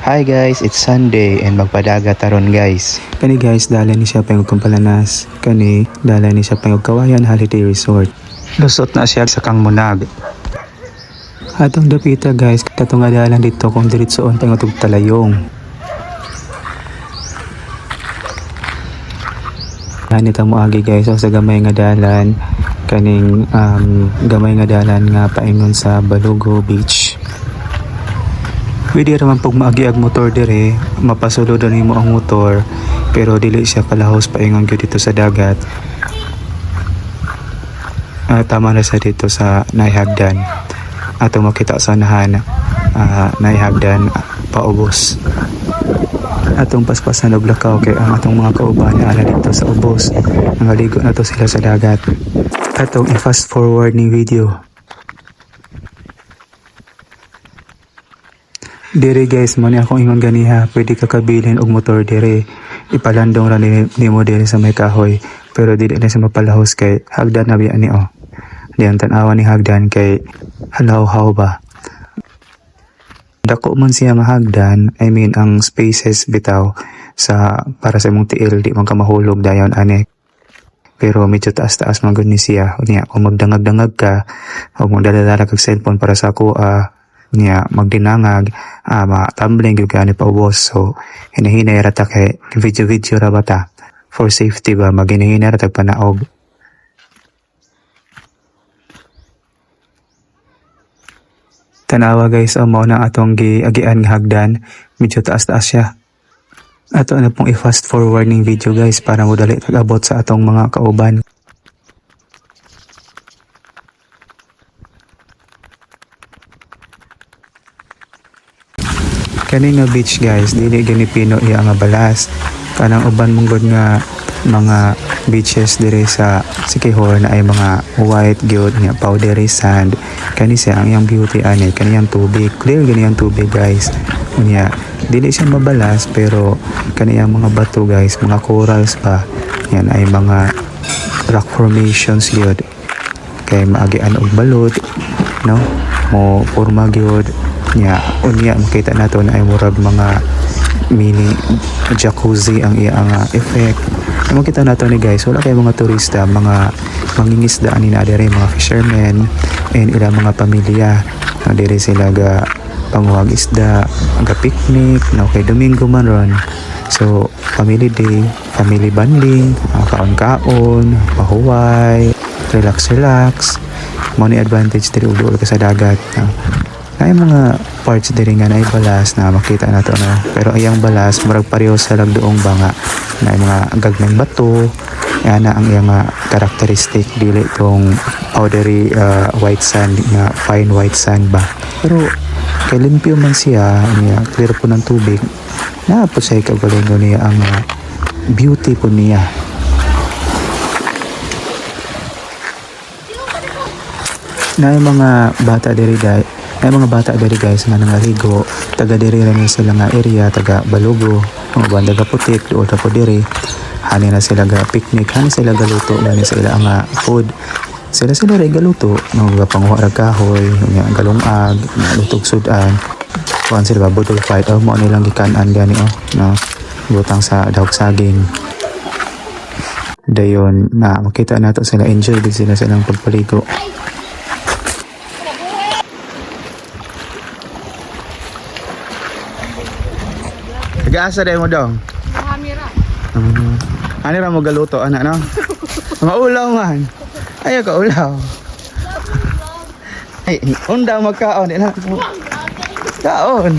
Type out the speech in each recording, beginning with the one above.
Hi guys, it's Sunday and magpadagat taron guys. Kani guys, dala ni siya pangog Kumpalanas. Kani, dala ni siya pangog Kawayan Holiday Resort. Lusot na siya sa Kang Munag. Atong dapita guys, katong adalan dito kung diritsoon pangog Talayong. Hanit ang moagi guys sa gamay nga dalan kaning gamay nga dalan nga paingon sa Balugo Beach. Pwede raman pag maagi ag motor dire, mapasulod nimo ang motor pero dili siya kalahos paingon gyud dito sa dagat. Tama na sa dito sa Naihagdan. Ato makita sa nahan Naihagdan paubos. Atong paspasan og lakaw kay ang atong mga kauban ana dito sa ubos. Nangaligo na to sila sa dagat. Atong i-fast forward ning video. Dire guys, mo ni akong ingon ganiha, pwede ka kabilin og motor dire. Ipalandong ra nimo dire sa may kahoy, pero dili na sa mapalahos kay hagdan na biya ni o. Diyan tan-awan ni hagdan kay halaw-haw ba. Dako man siya nga hagdan, I mean ang spaces bitaw sa para sa imong tiil di man ka mahulog dayon ani. Pero medyo taas-taas man gud ni siya. Unya kung magdangag-dangag ka o magdala-dala kag cellphone para sa kuha niya magdinangag tumbling gyud gani pa ubos, so hinahinay rata kay video ra bata for safety ba maginahinay rata panaog. Tanawa guys, mao na atong giagian nga hagdan, medyo taas-taas siya. Ato na pong i-fast forward ning video guys para mo dali tag-abot sa atong mga kauban. Kani nga beach guys, dili gani pino iya nga balas. Kanang uban mong god nga mga beaches dire sa Siquijor na ay mga white gyud nga powdery sand. Kani siya ang iyang beauty ani, kani ang tubig, clear gani ang tubig guys. Unya, dili siya mabalas pero kani ang mga bato guys, mga corals pa. Yan ay mga rock formations gyud. Kay maagian og balod, no? Mo forma gyud. Nya unya makita nato na ay murag mga mini jacuzzi ang iya nga effect. Makita nato ni guys, wala kay mga turista, mga mangingisda ani na dere, mga fishermen and ilang mga pamilya na dere sila ga panguhag isda, ga picnic, no, kay Domingo man ron. So family day, family bonding, kaon-kaon, pahuway, relax. Mo ni advantage diri ug ka sa dagat. Ay mga parts diri nga naay balas na makita nato na, pero ayang balas murag pareho sa lagdoong banga na mga gagmayng bato. Yan na ang iyang characteristic, dili tong powdery white sand nga fine white sand ba, pero kay limpyo man siya niya, clear po ng tubig na po sa kagalingon niya ang beauty po niya. Na mga bata diri guys nga nangaligo, taga diri ra sila nga area, taga Balugo, mga bandaga putik duol ta po diri. Hani na sila ga picnic, hani sila galuto na sila ang food. Sila ra galuto, mga panguha ra kahoy, nga galungag, lutog sudan. Kuan sila budol fight mo nilang gikanan gani no. Butang sa dahog saging. Dayon na makita nato sila enjoy din sila silang pagpaligo. Gaasa day mo dong. Kamera. Ano ra mo galuto ana no? Maulaw man. Ayo ka ulaw. Ay, unda magkaon ina. Kaon.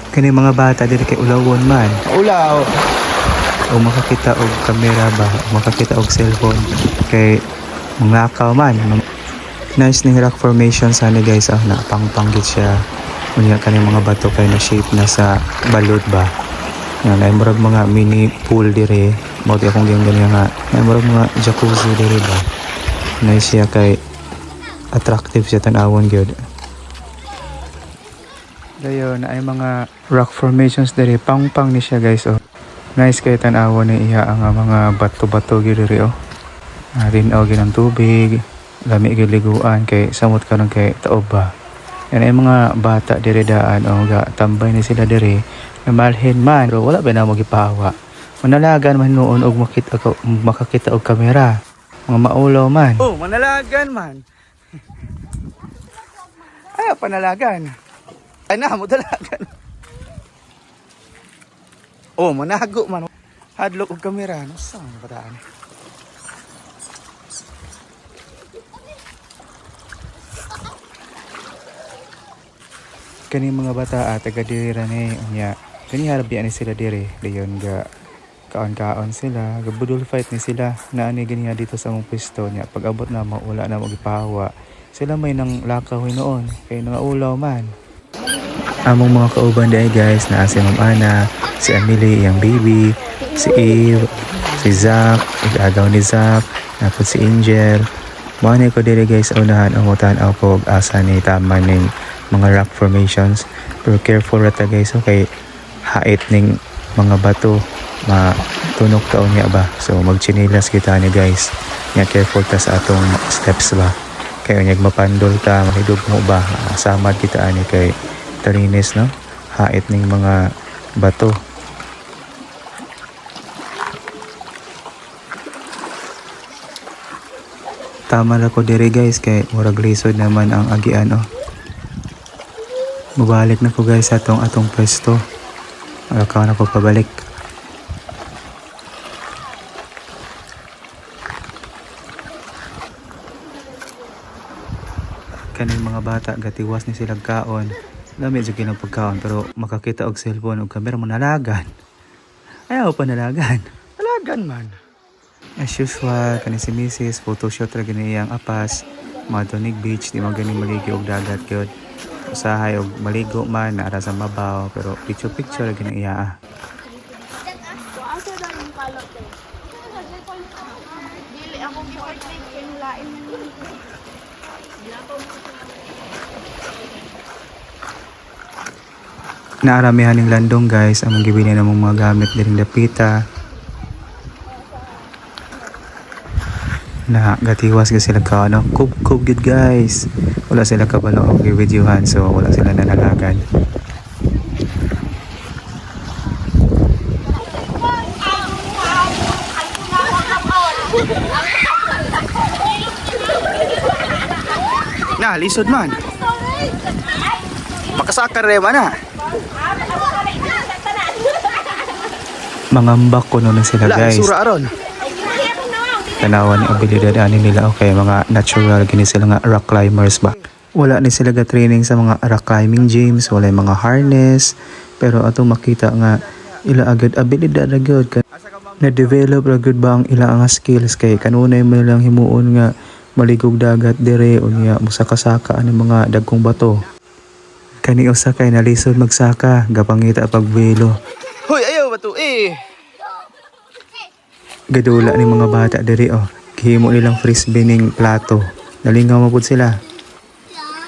Kani mga bata diri kay ulawon man. Ulaw. O makakita og kamera ba, o makakita og cellphone kay manglakaw man. Nice ning rock formation sana guys, na pangpanggit siya. Unya kani mga bato kay na shape na sa balod ba. Yan ay murag mga mini pool dire. Mao di akong ganyan nga. Ay murag mga jacuzzi dire ba. Nice siya kay attractive siya tan-awon gyud. Dayon ay mga rock formations dire, pang ni siya guys Nice kay tan-awon ni iya ang mga bato-bato gyud dire Rinaw gyud ang tubig, lami gyud liguan kay samot karon kay taob ba. Yan ay mga bata dire daan o ga tambay ni sila dire. Malhin man pero wala ba na mo gipahawa. Manalagan man noon og makakita og kamera. Mga maulaw man. Oh, manalagan man. Ay, panalagan. Ay na mo dalagan. Oh, manago man. Hadlok og kamera, no sang bataan. Kani mga bata taga diri ra ni unya. Kani harabian ni sila diri dayon ga kaon-kaon sila, gabudol fight ni sila na ani ganiya dito sa among pwesto niya. Pag abot na maula na magipahawa. Sila may nang lakaw noon kay nangaulaw man. Among mga kauban day guys na si Ma'am Ana, si Emily iyang baby, si Eve, si Zach, igagaw ni Zach, napod si Angel. Mani ko diri guys unahan ang utan-aw po asa ni tama ning mga rock formations. Pero careful rata guys okay hait ning mga bato matunok taon niya ba. So magchinilas kita ni guys. Nya careful ta sa atong steps ba. Kaya nyag mapandol ta, mahidog mo ba. Samad kita ani kay tarinis no. Hait ning mga bato. Tama na ko diri guys kay murag lisod naman ang agian oh. Mabalik na ko guys sa atong pwesto. Alakaw na ko pabalik. Kaning mga bata gatiwas ni silang kaon. Lamig jud kinang pagkaon pero makakita og cellphone og camera mo nalagan. Ayaw pa nalagan. Nalagan man. As usual, kani si Mrs. photoshoot ra gani iyang apas. Madonig beach di man gani maligi og dagat gyud. Usahay og maligo man ara sa mabaw pero picture ra gani iya. Dili ako gi-order kay lain. Naaramihan ning landong guys among gibili namong mga gamit diring dapita. Na gatiwas ka sila ka ano kub good guys. Wala sila kabalo og videohan so wala sila nanalagan. Na, lisod man. Makasakar rin man na. Mangambak ko na sila Wala, guys. isura aron. Tanawan ni abilidad ani nila okay mga natural gini sila nga rock climbers ba. Wala ni sila ga training sa mga rock climbing gyms, wala mga harness, pero ato makita nga ila agad abilidad ra gyud na develop ra gyud ba ang ila nga skills kay kanunay man lang himuon nga maligog dagat dire unya musaka-saka ani mga dagkong bato. Kani usa kay nalisod magsaka gapangita pagbuelo. Hoy, ayaw ba to eh? Gadula ni mga bata diri oh. Gihimo nilang frisbee ning plato. Nalingaw mo pud sila.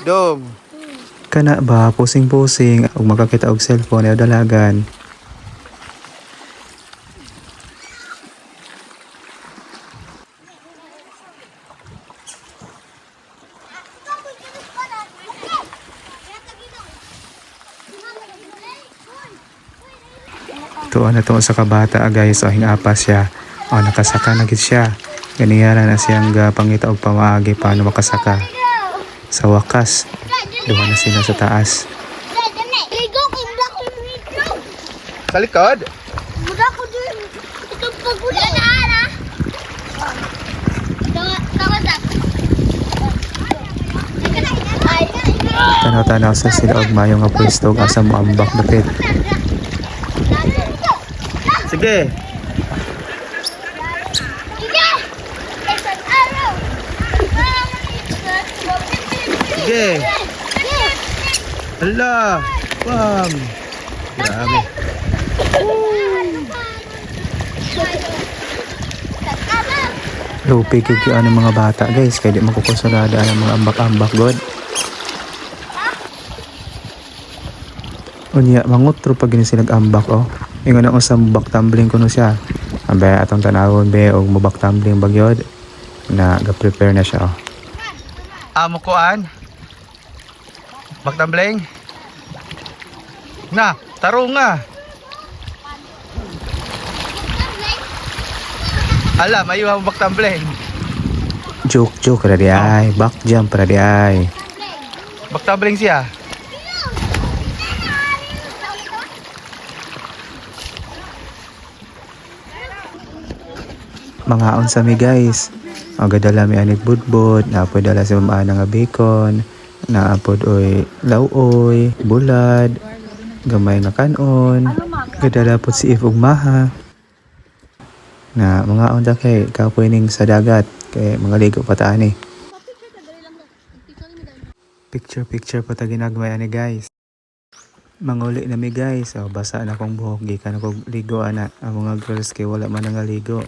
Dong. Kana ba pusing-pusing ug makakita og cellphone ay dalagan. Tuon na to sa kabata guys oh hingapas siya. Oh nakasaka na gid siya. Ganiyaran na siyang pangita og pamaagi paano makasaka. Sa wakas, duha na sila sa taas. Sa likod? Muda ko din. Ito pagbuda na ara. Tanaw-tanaw sa sila og mayo nga pwesto ug asa moambak dapit. Sige. Sige. Hala. Bam. Grabe. Lupig yung ano mga bata guys kaya di makukusulada ang mga ambak-ambak god. Unya mangutro pag gini sila ambak oh. Ingon na usang back tumbling kuno siya. Ambe atong tanawon be og mo back tumbling bagyod na ga-prepare na siya oh. Amo ko an. Baktambleng? Na, tarong nga. Alam, ayaw ang baktambleng. Joke ra di ay. Back jump ra di ay. Baktambleng siya. Mga unsa mi guys. Agadala mi anig budbud. Naapod dala sa mamana nga bacon. Naapod oy lauoy, bulad, gamay nga kanon. Gadala pod si If ug Maha. Na mga onda kay kapuining sa dagat kay mga ligo pataan eh. Picture pa ta ginagmay ani guys. Manguli na mi guys. Basa na kong buhok gikan ako ligo ana. Ang mga girls kay wala man nga ligo.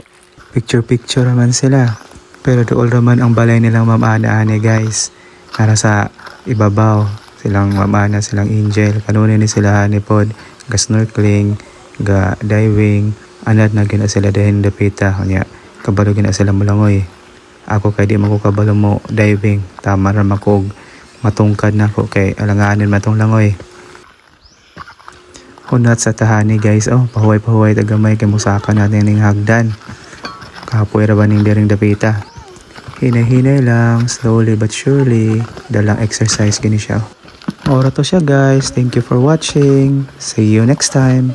Picture naman sila. Pero dool naman ang balay nilang mamana ani guys. Para sa ibabaw silang mamana silang angel. Kanunin ni sila ni pod ga snorkeling, ga diving. Anad na gina sila dahin dapita kanya kabalo gina sila mulangoy. Ako kay di man ko kabalo mo diving. Tama ra makog matungkad na ko kay alanganin matong langoy. Unat sa tahani guys, pahuway tagamay kay musaka natin ning hagdan. Kapoy ra ba ning dering dapita. Hinay-hinay lang, slowly but surely, dalang exercise gini siya. Ora to siya guys. Thank you for watching. See you next time.